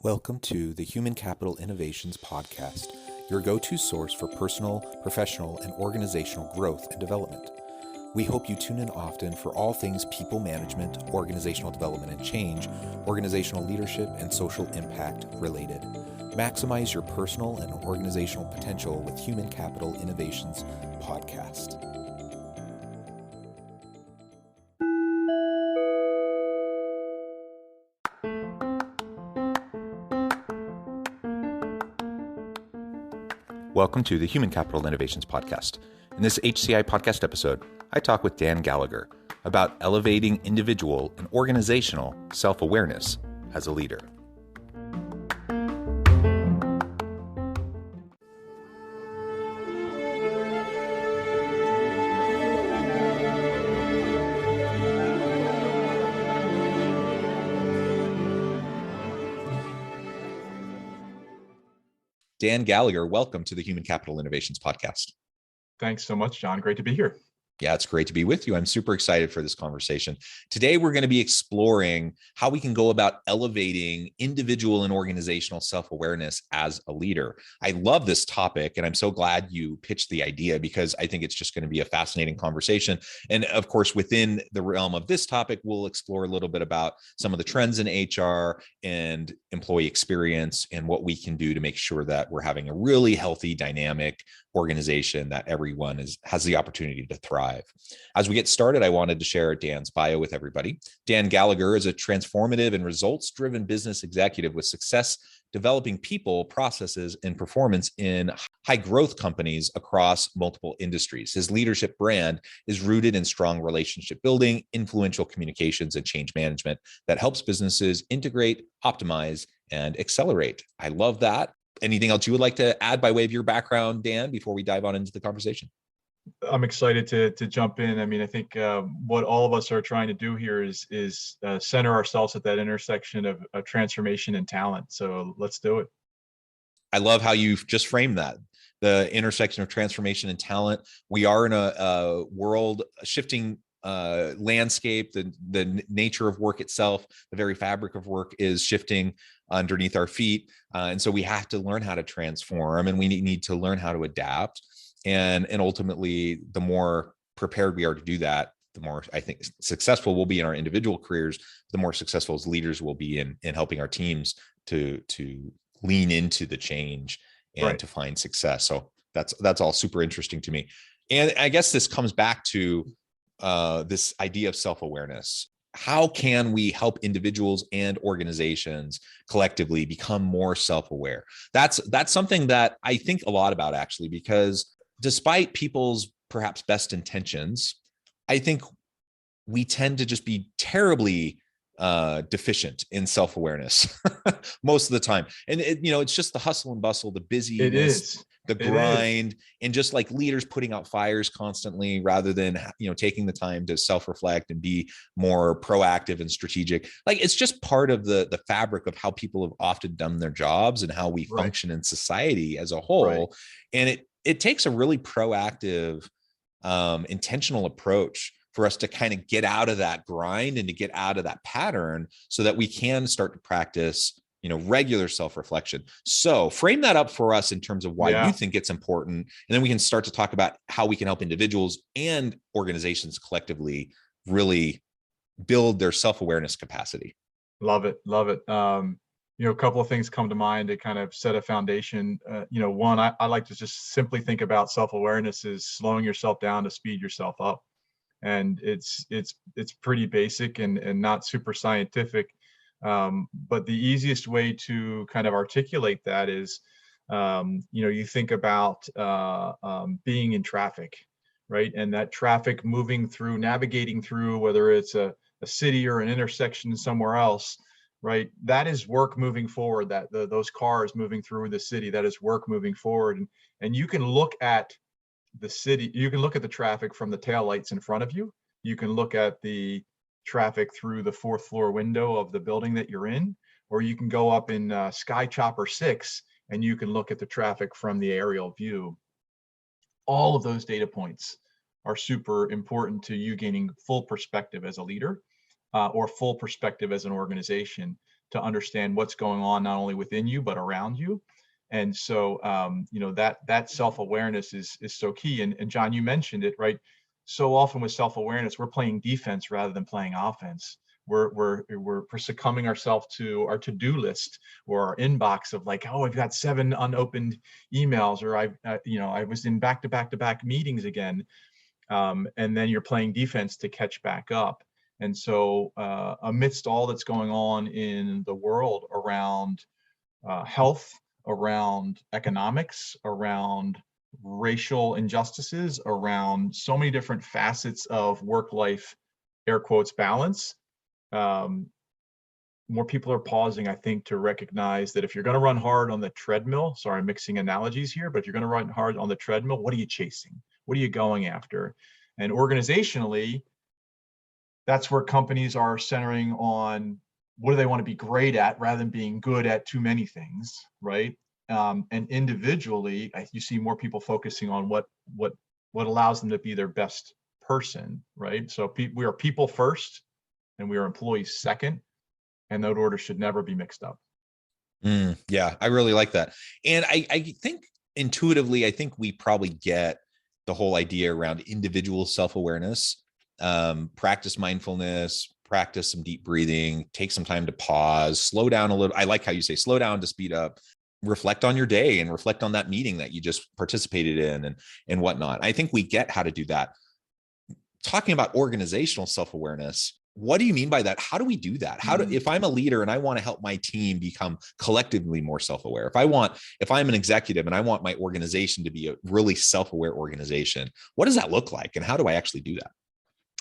Welcome to the Human Capital Innovations Podcast, your go-to source for personal, professional, and organizational growth and development. We hope you tune in often for all things people management, organizational development and change, organizational leadership, and social impact related. Maximize your personal and organizational potential with Human Capital Innovations Podcast. Welcome to the Human Capital Innovations Podcast. In this HCI podcast episode, I talk with Dan Gallagher about elevating individual and organizational self-awareness as a leader. Dan Gallagher, welcome to the Human Capital Innovations Podcast. Thanks so much, John. Great to be here. Yeah, it's great to be with you. I'm super excited for this conversation. Today, we're going to be exploring how we can go about elevating individual and organizational self-awareness as a leader. I love this topic, and I'm so glad you pitched the idea because I think it's just going to be a fascinating conversation. And of course, within the realm of this topic, we'll explore a little bit about some of the trends in HR and employee experience and what we can do to make sure that we're having a really healthy, dynamic organization that everyone has the opportunity to thrive. As we get started, I wanted to share Dan's bio with everybody. Dan Gallagher is a transformative and results-driven business executive with success developing people, processes, and performance in high-growth companies across multiple industries. His leadership brand is rooted in strong relationship building, influential communications, and change management that helps businesses integrate, optimize, and accelerate. I love that. Anything else you would like to add by way of your background, Dan, before we dive on into the conversation? I'm excited to jump in. I mean, I think what all of us are trying to do here is center ourselves at that intersection of transformation and talent. So let's do it. I love how you've just framed that. The intersection of transformation and talent. We are in a world shifting landscape. The nature of work itself, the very fabric of work is shifting underneath our feet. And so we have to learn how to transform, and we need to learn how to adapt. And ultimately, the more prepared we are to do that, the more I think successful we'll be in our individual careers, the more successful as leaders we'll be in helping our teams to lean into the change and Right. to find success. So that's all super interesting to me. And I guess this comes back to this idea of self-awareness. How can we help individuals and organizations collectively become more self-aware? That's something that I think a lot about, actually, because despite people's perhaps best intentions, I think we tend to just be terribly deficient in self-awareness most of the time. And it's just the hustle and bustle, the busyness, the grind, and just like leaders putting out fires constantly rather than, taking the time to self-reflect and be more proactive and strategic. Like, it's just part of the fabric of how people have often done their jobs and how we function in society as a whole. Right. And it takes a really proactive, intentional approach for us to kind of get out of that grind and to get out of that pattern so that we can start to practice, regular self-reflection. So frame that up for us in terms of why you think it's important. And then we can start to talk about how we can help individuals and organizations collectively really build their self-awareness capacity. Love it. Love it. A couple of things come to mind to kind of set a foundation. One, I like to just simply think about self-awareness as slowing yourself down to speed yourself up. And it's pretty basic and not super scientific. But the easiest way to kind of articulate that is, you think about being in traffic, right? And that traffic moving through, navigating through, whether it's a city or an intersection somewhere else, right? That is work moving forward. Those cars moving through the city, that is work moving forward. And you can look at the city, you can look at the traffic from the taillights in front of you. You can look at the traffic through the fourth floor window of the building that you're in, or you can go up in Sky Chopper 6 and you can look at the traffic from the aerial view. All of those data points are super important to you gaining full perspective as a leader or full perspective as an organization to understand what's going on, not only within you, but around you. And so, that self-awareness is so key. And John, you mentioned it, right? So often with self-awareness, we're playing defense rather than playing offense. We're succumbing ourselves to our to-do list or our inbox of like, oh, I've got 7 unopened emails, or I was in back-to-back meetings again. And then you're playing defense to catch back up. And so amidst all that's going on in the world around health, around economics, around racial injustices, around so many different facets of work-life, air quotes, balance, more people are pausing, I think, to recognize that if you're going to run hard on the treadmill, sorry, I'm mixing analogies here, but if you're going to run hard on the treadmill, what are you chasing? What are you going after? And organizationally, that's where companies are centering on what do they want to be great at rather than being good at too many things, right? And individually, you see more people focusing on what allows them to be their best person, right? So we are people first, and we are employees second, and that order should never be mixed up. Yeah, I really like that. And I think intuitively, I think we probably get the whole idea around individual self-awareness, practice mindfulness, practice some deep breathing, take some time to pause, slow down a little. I like how you say slow down to speed up, reflect on your day and reflect on that meeting that you just participated in and whatnot. I think we get how to do that. Talking about organizational self-awareness, what do you mean by that? How do we do that? If I'm a leader and I want to help my team become collectively more self-aware, if I'm an executive and I want my organization to be a really self-aware organization, what does that look like? And how do I actually do that?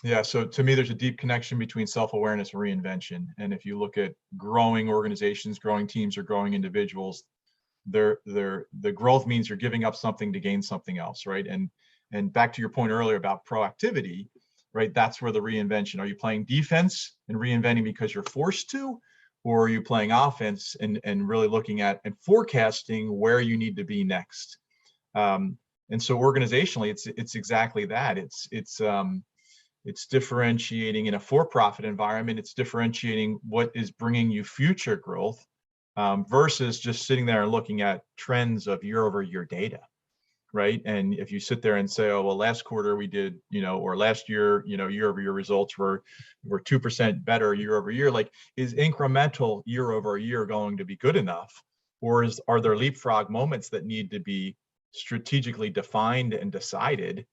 Yeah, so to me, there's a deep connection between self-awareness and reinvention. And if you look at growing organizations, growing teams, or growing individuals, the growth means you're giving up something to gain something else, right? And back to your point earlier about proactivity, right? That's where the reinvention. Are you playing defense and reinventing because you're forced to, or are you playing offense and really looking at and forecasting where you need to be next? And so organizationally, it's exactly that. It's differentiating in a for-profit environment. It's differentiating what is bringing you future growth versus just sitting there and looking at trends of year-over-year data, right? And if you sit there and say, oh, well, last quarter we did, or last year, year-over-year results were 2% better year-over-year, like, is incremental year-over-year going to be good enough? Or are there leapfrog moments that need to be strategically defined and decided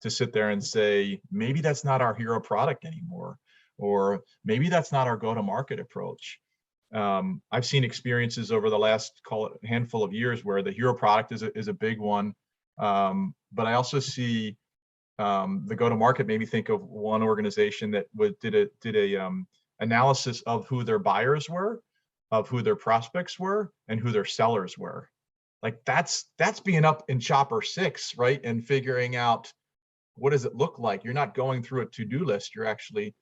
to sit there and say, maybe that's not our hero product anymore, or maybe that's not our go-to-market approach. I've seen experiences over the last, call it, handful of years where the hero product is a big one. But I also see the go-to-market made me think of one organization that did a analysis of who their buyers were, of who their prospects were, and who their sellers were. Like that's being up in chopper 6, right? And figuring out, what does it look like? You're not going through a to-do list. You're actually,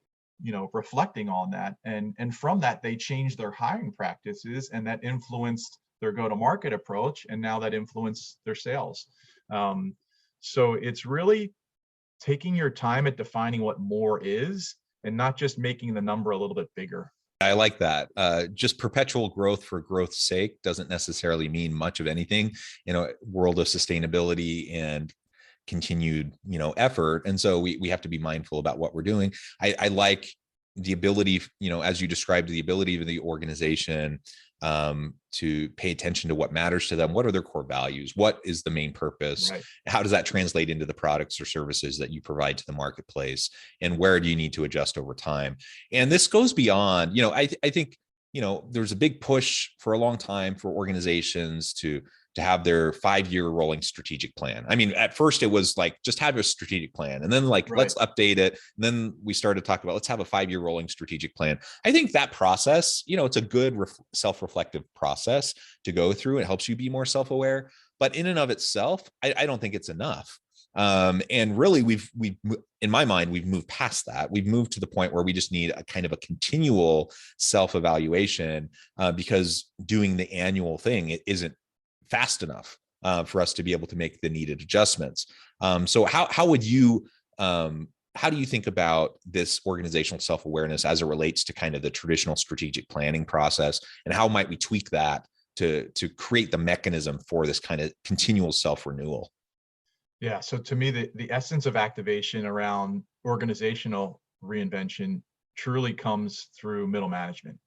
reflecting on that. And from that, they changed their hiring practices, and that influenced their go-to-market approach. And now that influenced their sales. So it's really taking your time at defining what more is, and not just making the number a little bit bigger. I like that. Just perpetual growth for growth's sake doesn't necessarily mean much of anything in a world of sustainability and continued effort. And so we have to be mindful about what we're doing. I like the ability, as you described, the ability of the organization to pay attention to what matters to them. What are their core values? What is the main purpose? Right. How does that translate into the products or services that you provide to the marketplace? And where do you need to adjust over time? And this goes beyond, I think, there's a big push for a long time for organizations to have their 5-year rolling strategic plan. I mean, at first it was like, just have a strategic plan. And then right. Let's update it. And then we started talking about, let's have a 5-year rolling strategic plan. I think that process, it's a good self-reflective process to go through. It helps you be more self-aware, but in and of itself, I don't think it's enough. And really we've, in my mind, we've moved past that. We've moved to the point where we just need a kind of a continual self-evaluation because doing the annual thing, it isn't fast enough for us to be able to make the needed adjustments. So how would you how do you think about this organizational self-awareness as it relates to kind of the traditional strategic planning process, and how might we tweak that to create the mechanism for this kind of continual self-renewal? Yeah. So to me, the essence of activation around organizational reinvention truly comes through middle management,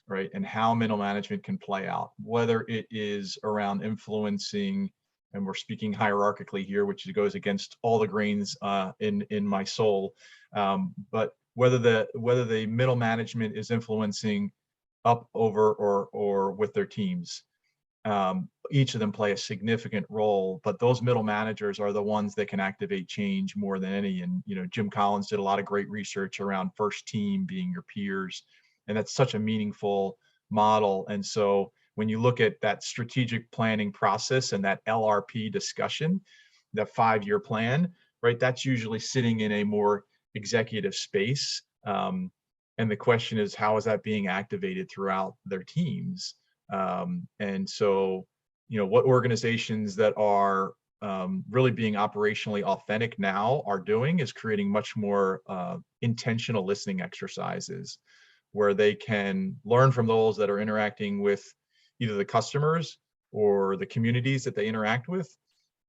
right? And how middle management can play out, whether it is around influencing, and we're speaking hierarchically here, which goes against all the grains in my soul. But whether the middle management is influencing up, over, or with their teams, each of them play a significant role, but those middle managers are the ones that can activate change more than any. And Jim Collins did a lot of great research around first team being your peers, and that's such a meaningful model. And so when you look at that strategic planning process and that LRP discussion, the 5-year plan, right, that's usually sitting in a more executive space. And the question is, how is that being activated throughout their teams? And so, what organizations that are really being operationally authentic now are doing is creating much more intentional listening exercises where they can learn from those that are interacting with either the customers or the communities that they interact with,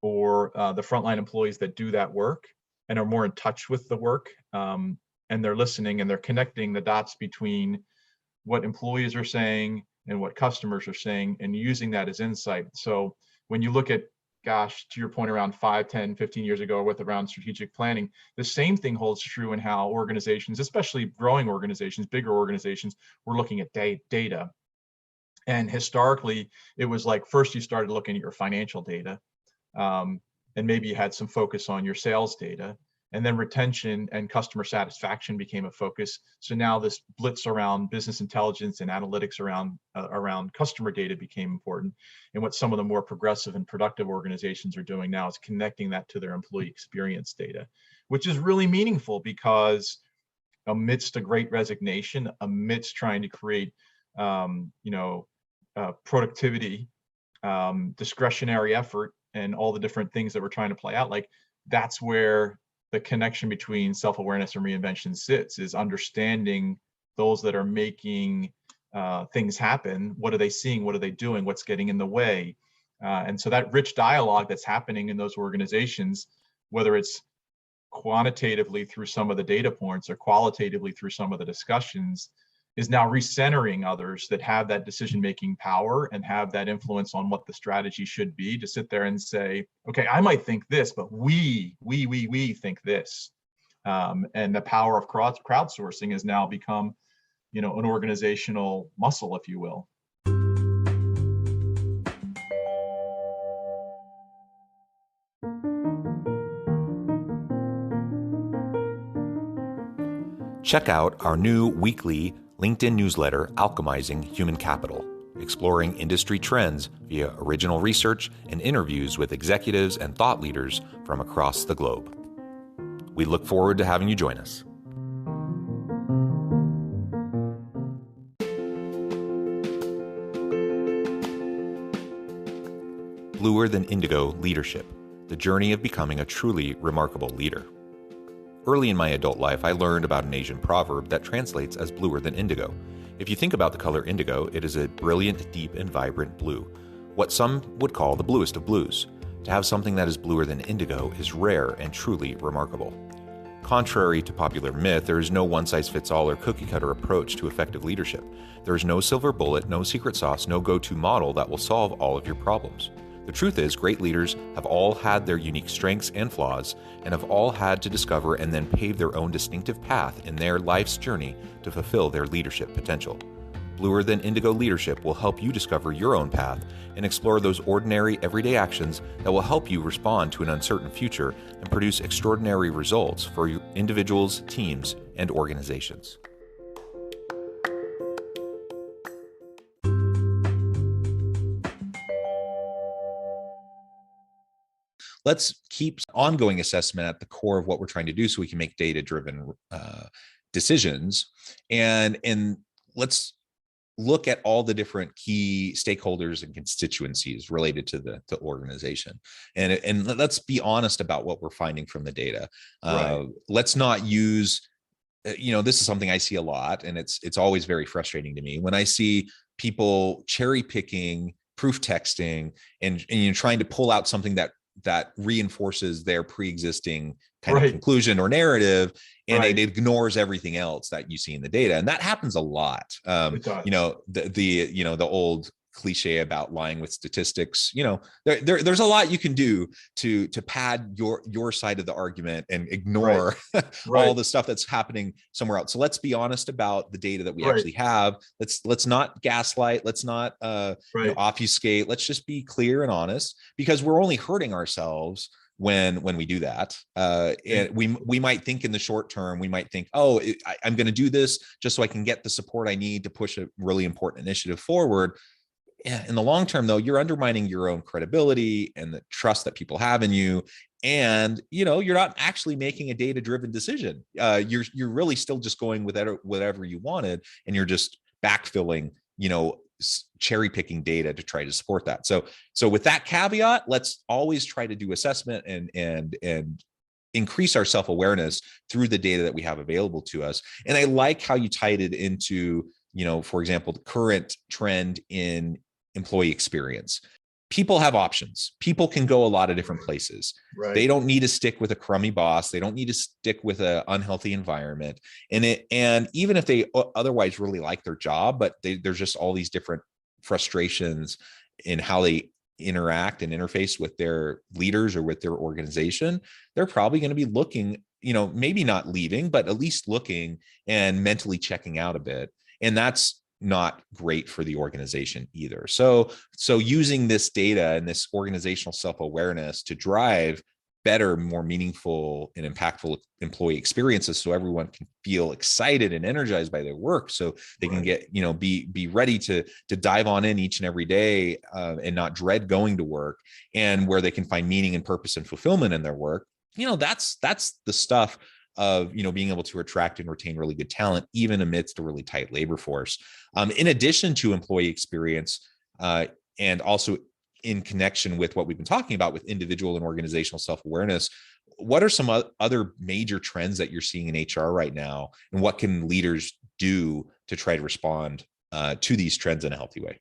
or the frontline employees that do that work and are more in touch with the work. And they're listening and they're connecting the dots between what employees are saying and what customers are saying, and using that as insight. So when you look at, gosh, to your point, around 5, 10, 15 years ago with around strategic planning, the same thing holds true in how organizations, especially growing organizations, bigger organizations, were looking at data. And historically, it was like, first you started looking at your financial data, and maybe you had some focus on your sales data. And then retention and customer satisfaction became a focus. So now this blitz around business intelligence and analytics around customer data became important. And what some of the more progressive and productive organizations are doing now is connecting that to their employee experience data, which is really meaningful, because amidst a great resignation, amidst trying to create productivity, discretionary effort, and all the different things that we're trying to play out, like, that's where the connection between self-awareness and reinvention sits, is understanding those that are making things happen. What are they seeing? What are they doing? What's getting in the way? And so that rich dialogue that's happening in those organizations, whether it's quantitatively through some of the data points or qualitatively through some of the discussions, is now recentering others that have that decision-making power and have that influence on what the strategy should be, to sit there and say, okay, I might think this, but we think this. And the power of crowdsourcing has now become, an organizational muscle, if you will. Check out our new weekly LinkedIn newsletter, Alchemizing Human Capital, exploring industry trends via original research and interviews with executives and thought leaders from across the globe. We look forward to having you join us. Bluer Than Indigo Leadership, the journey of becoming a truly remarkable leader. Early in my adult life, I learned about an Asian proverb that translates as bluer than indigo. If you think about the color indigo, it is a brilliant, deep, and vibrant blue, what some would call the bluest of blues. To have something that is bluer than indigo is rare and truly remarkable. Contrary to popular myth, there is no one-size-fits-all or cookie-cutter approach to effective leadership. There is no silver bullet, no secret sauce, no go-to model that will solve all of your problems. The truth is, great leaders have all had their unique strengths and flaws, and have all had to discover and then pave their own distinctive path in their life's journey to fulfill their leadership potential. Bluer Than Indigo Leadership will help you discover your own path and explore those ordinary, everyday actions that will help you respond to an uncertain future and produce extraordinary results for individuals, teams, and organizations. Let's keep ongoing assessment at the core of what we're trying to do so we can make data-driven decisions. And let's look at all the different key stakeholders and constituencies related to the organization. And let's be honest about what we're finding from the data. Right. Let's not use, this is something I see a lot, and it's always very frustrating to me when I see people cherry picking, proof texting, and trying to pull out something that reinforces their pre-existing kind of Right. conclusion or narrative, and Right. it ignores everything else that you see in the data. And that happens a lot. It does. The old cliche about lying with statistics, there's a lot you can do to pad your side of the argument and Right. ignore all Right. the stuff that's happening somewhere else. So let's be honest about the data that we Right. actually have. Let's not gaslight. Let's not Right. obfuscate. Let's just be clear and honest, because we're only hurting ourselves when we do that. And we might think in the short term, we might think, oh, I'm going to do this just so I can get the support I need to push a really important initiative forward. In the long term, though, you're undermining your own credibility and the trust that people have in you. And you're not actually making a data-driven decision. You're really still just going with whatever you wanted, and you're just backfilling, cherry picking data to try to support that. So with that caveat, let's always try to do assessment and increase our self-awareness through the data that we have available to us. And I like how you tied it into, for example, the current trend in employee experience. People have options. People can go a lot of different places. Right. They don't need to stick with a crummy boss. They don't need to stick with an unhealthy environment. And even if they otherwise really like their job, but there's just all these different frustrations in how they interact and interface with their leaders or with their organization, they're probably going to be looking, maybe not leaving, but at least looking and mentally checking out a bit. And that's not great for the organization either. So using this data and this organizational self-awareness to drive better, more meaningful and impactful employee experiences, so everyone can feel excited and energized by their work, so they can get, be ready to dive on in each and every day, and not dread going to work, and where they can find meaning and purpose and fulfillment in their work. That's the stuff of being able to attract and retain really good talent, even amidst a really tight labor force. In addition to employee experience, and also in connection with what we've been talking about with individual and organizational self-awareness, what are some other major trends that you're seeing in HR right now, and what can leaders do to try to respond to these trends in a healthy way?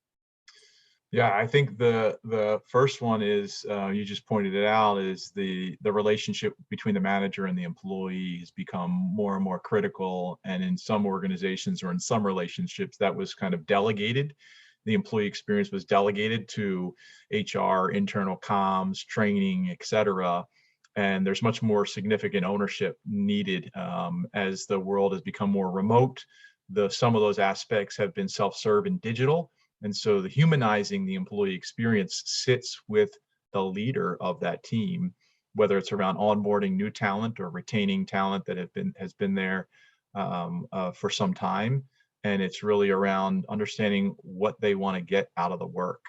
Yeah, I think the first one is, you just pointed it out, is the relationship between the manager and the employee has become more and more critical. And in some organizations or in some relationships, that was kind of delegated. The employee experience was delegated to HR, internal comms, training, et cetera. And there's much more significant ownership needed, as the world has become more remote. Some of those aspects have been self-serve and digital. And so the humanizing the employee experience sits with the leader of that team, whether it's around onboarding new talent or retaining talent that has been there for some time. And it's really around understanding what they want to get out of the work.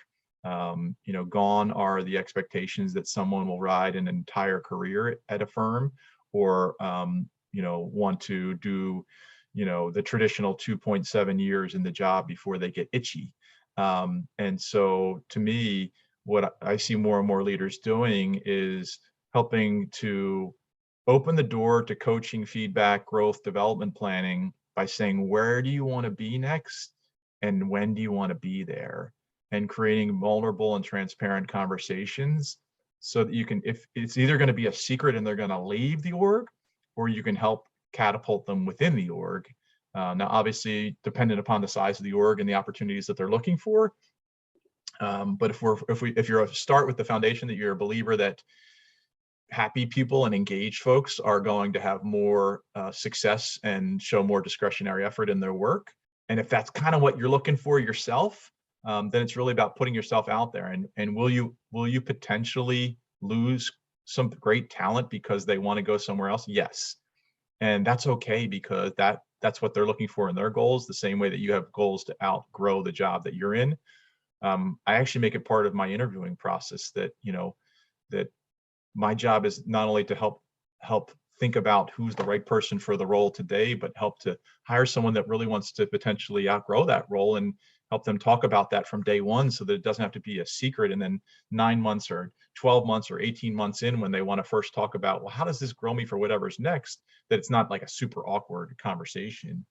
Gone are the expectations that someone will ride an entire career at a firm, or want to do the traditional 2.7 years in the job before they get itchy. And so to me, what I see more and more leaders doing is helping to open the door to coaching, feedback, growth, development planning by saying, where do you want to be next? And when do you want to be there? And creating vulnerable and transparent conversations so that you can, if it's either going to be a secret and they're going to leave the org, or you can help catapult them within the org. Now, obviously, dependent upon the size of the org and the opportunities that they're looking for. But if you're start with the foundation that you're a believer that happy people and engaged folks are going to have more success and show more discretionary effort in their work, and if that's kind of what you're looking for yourself, then it's really about putting yourself out there. And will you potentially lose some great talent because they want to go somewhere else? Yes, and that's okay, because that's what they're looking for in their goals, the same way that you have goals to outgrow the job that you're in. I actually make it part of my interviewing process that that my job is not only to help think about who's the right person for the role today, but help to hire someone that really wants to potentially outgrow that role and help them talk about that from day one so that it doesn't have to be a secret. And then 9 months or 12 months or 18 months in, when they want to first talk about, well, how does this grow me for whatever's next, that it's not like a super awkward conversation.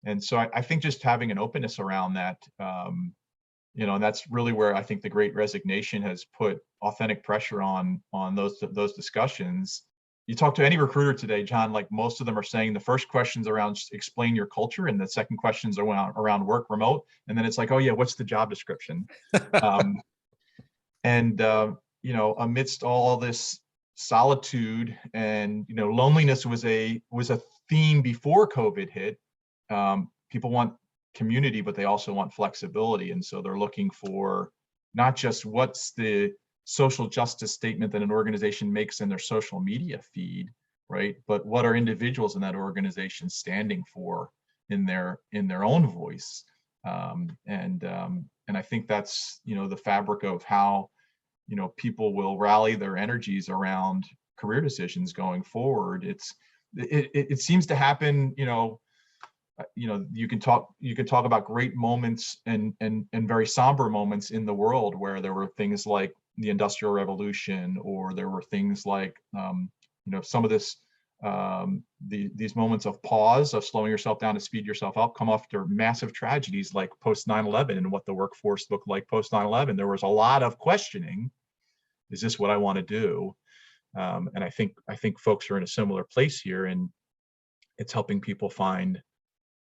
And so I think just having an openness around that, and that's really where I think the Great Resignation has put authentic pressure on those discussions. You talk to any recruiter today, John, like most of them are saying the first question's around explain your culture, and the second question's around work remote, and then it's like, oh yeah, what's the job description? um, and amidst all this solitude and loneliness was a theme before COVID hit. People want community, but they also want flexibility. And so they're looking for not just what's the social justice statement that an organization makes in their social media feed, right? But what are individuals in that organization standing for in their own voice? And I think that's, the fabric of how, people will rally their energies around career decisions going forward. It seems to happen, you can talk about great moments and very somber moments in the world where there were things like the Industrial Revolution, or there were things like some of this these moments of pause, of slowing yourself down to speed yourself up, come after massive tragedies like post 9/11 and what the workforce looked like post 9/11. There was a lot of questioning: is this what I want to do? And I think folks are in a similar place here, and it's helping people find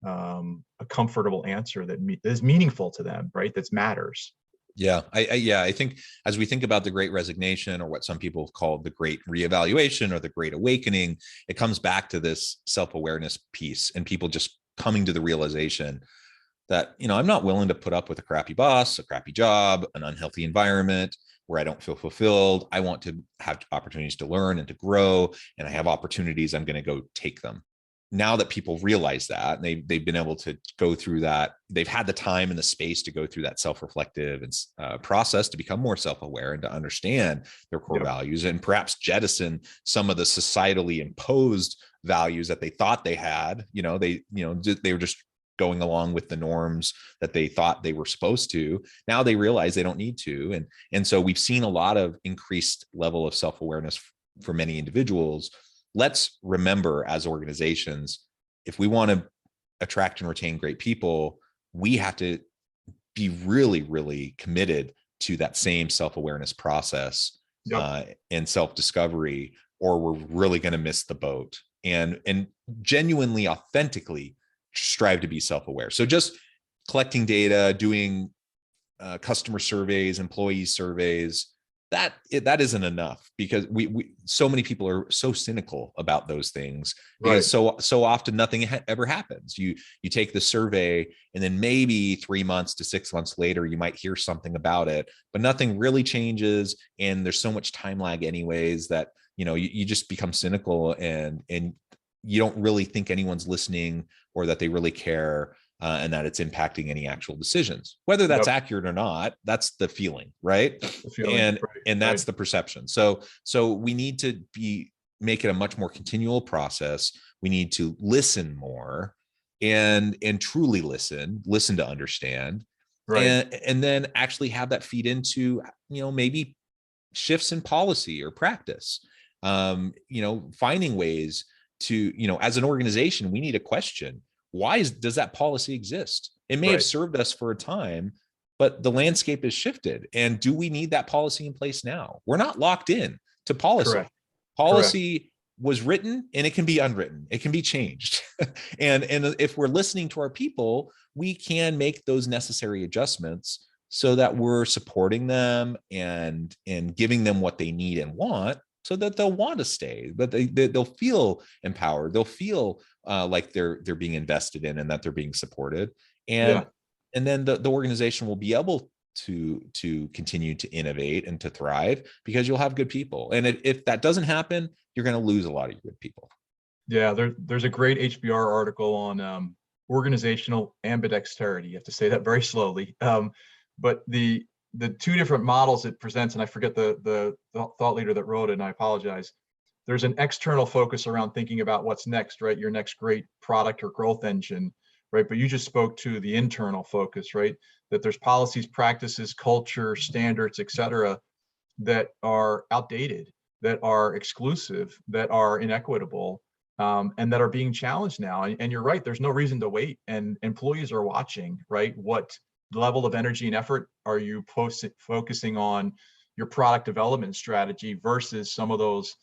a comfortable answer that is meaningful to them, right? That matters. Yeah, I think as we think about the Great Resignation, or what some people have called the Great Reevaluation or the Great Awakening, it comes back to this self-awareness piece, and people just coming to the realization that, I'm not willing to put up with a crappy boss, a crappy job, an unhealthy environment where I don't feel fulfilled. I want to have opportunities to learn and to grow, and I have opportunities, I'm going to go take them. Now that people realize that, and they've been able to go through that, they've had the time and the space to go through that self-reflective and process to become more self-aware and to understand their core values, and perhaps jettison some of the societally imposed values that they thought they had. They were just going along with the norms that they thought they were supposed to. Now they realize they don't need to. And so we've seen a lot of increased level of self-awareness for many individuals. Let's remember, as organizations, if we want to attract and retain great people, we have to be really, really committed to that same self-awareness process and self-discovery, or we're really going to miss the boat. And genuinely, authentically strive to be self-aware. So just collecting data, doing customer surveys, employee surveys, that isn't enough, because we so many people are so cynical about those things, because so often nothing ever happens. You take the survey, and then maybe 3 months to 6 months later you might hear something about it, but nothing really changes, and there's so much time lag anyways that you just become cynical, and you don't really think anyone's listening, or that they really care, and that it's impacting any actual decisions. Whether that's accurate or not, that's the feeling, right? And that's the perception. So we need to make it a much more continual process. We need to listen more, and truly listen to understand, and then actually have that feed into maybe shifts in policy or practice. Finding ways to, as an organization, we need a question: why does that policy exist? It may have served us for a time, but the landscape has shifted. And do we need that policy in place now? We're not locked in to policy. Policy was written, and it can be unwritten. It can be changed. and if we're listening to our people, we can make those necessary adjustments so that we're supporting them and giving them what they need and want, so that they'll want to stay, but they'll feel empowered. They'll feel like they're being invested in, and that they're being supported. And then the organization will be able to continue to innovate and to thrive, because you'll have good people. And if that doesn't happen, you're going to lose a lot of your good people. Yeah, there's a great HBR article on organizational ambidexterity. You have to say that very slowly. But the two different models it presents, and I forget the thought leader that wrote it, and I apologize. There's an external focus around thinking about what's next, right? Your next great product or growth engine, right? But you just spoke to the internal focus, right? That there's policies, practices, culture, standards, et cetera, that are outdated, that are exclusive, that are inequitable, and that are being challenged now. And you're right, there's no reason to wait. And employees are watching, right? What level of energy and effort are you focusing on your product development strategy versus some of those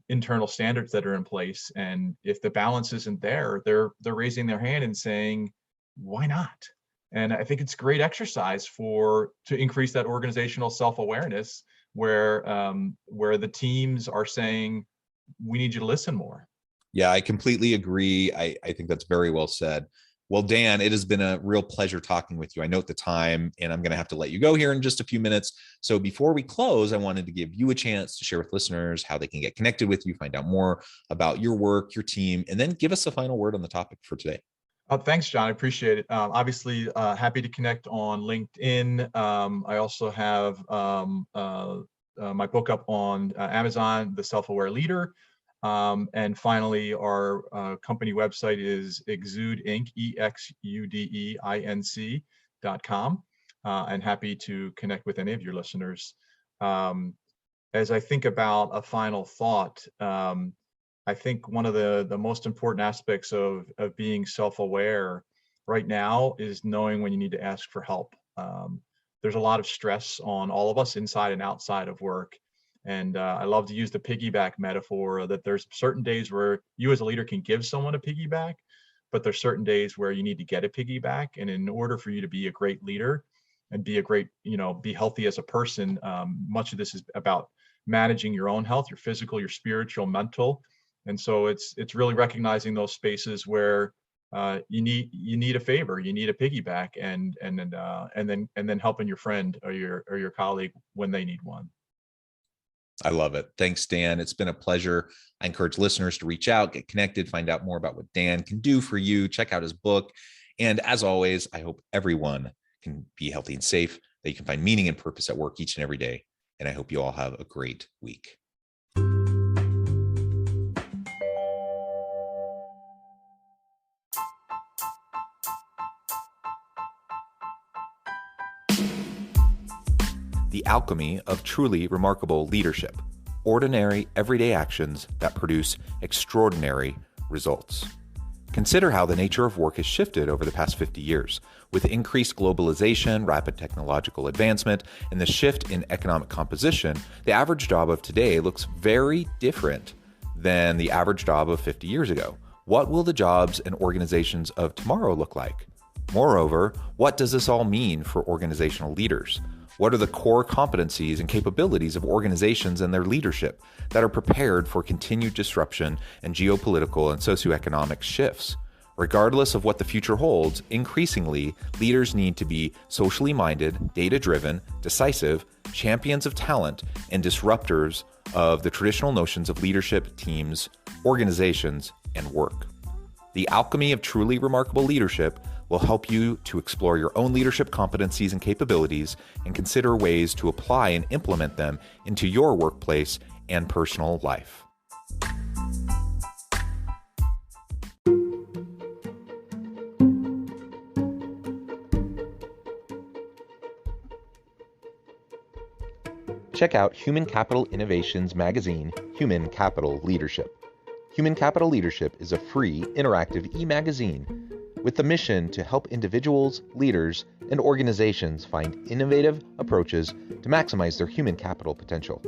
internal standards that are in place? And if the balance isn't there, they're raising their hand and saying, why not? And I think it's great exercise to increase that organizational self-awareness, where the teams are saying, we need you to listen more. Yeah, I completely agree. I think that's very well said. Well, Dan, it has been a real pleasure talking with you. I note the time, and I'm going to have to let you go here in just a few minutes. So before we close, I wanted to give you a chance to share with listeners how they can get connected with you, find out more about your work, your team, and then give us a final word on the topic for today. Thanks, John. I appreciate it. Obviously, happy to connect on LinkedIn. I also have my book up on Amazon, The Self-Aware Leader. And finally, our company website is Exude Inc., EXUDEINC.com. And happy to connect with any of your listeners. As I think about a final thought, I think one of the most important aspects of being self-aware right now is knowing when you need to ask for help. There's a lot of stress on all of us inside and outside of work. And I love to use the piggyback metaphor, that there's certain days where you as a leader can give someone a piggyback, but there's certain days where you need to get a piggyback. And in order for you to be a great leader and be a great, be healthy as a person, much of this is about managing your own health, your physical, your spiritual, mental. And so it's really recognizing those spaces where you need a favor, you need a piggyback, and then helping your friend or your colleague when they need one. I love it. Thanks, Dan. It's been a pleasure. I encourage listeners to reach out, get connected, find out more about what Dan can do for you, check out his book. And as always, I hope everyone can be healthy and safe, that you can find meaning and purpose at work each and every day. And I hope you all have a great week. The alchemy of truly remarkable leadership. Ordinary, everyday actions that produce extraordinary results. Consider how the nature of work has shifted over the past 50 years. With increased globalization, rapid technological advancement, and the shift in economic composition, the average job of today looks very different than the average job of 50 years ago. What will the jobs and organizations of tomorrow look like? Moreover, what does this all mean for organizational leaders? What are the core competencies and capabilities of organizations and their leadership that are prepared for continued disruption and geopolitical and socioeconomic shifts? Regardless of what the future holds, increasingly, leaders need to be socially minded, data-driven, decisive, champions of talent, and disruptors of the traditional notions of leadership, teams, organizations, and work. The alchemy of truly remarkable leadership will help you to explore your own leadership competencies and capabilities and consider ways to apply and implement them into your workplace and personal life. Check out Human Capital Innovations magazine, Human Capital Leadership. Human Capital Leadership is a free, interactive e-magazine with the mission to help individuals, leaders, and organizations find innovative approaches to maximize their human capital potential.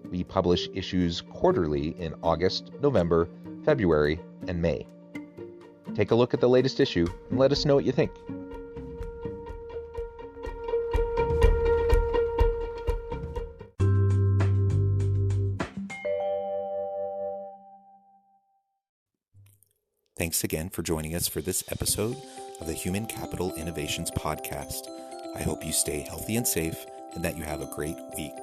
We publish issues quarterly in August, November, February, and May. Take a look at the latest issue and let us know what you think. Thanks again for joining us for this episode of the Human Capital Innovations Podcast. I hope you stay healthy and safe and that you have a great week.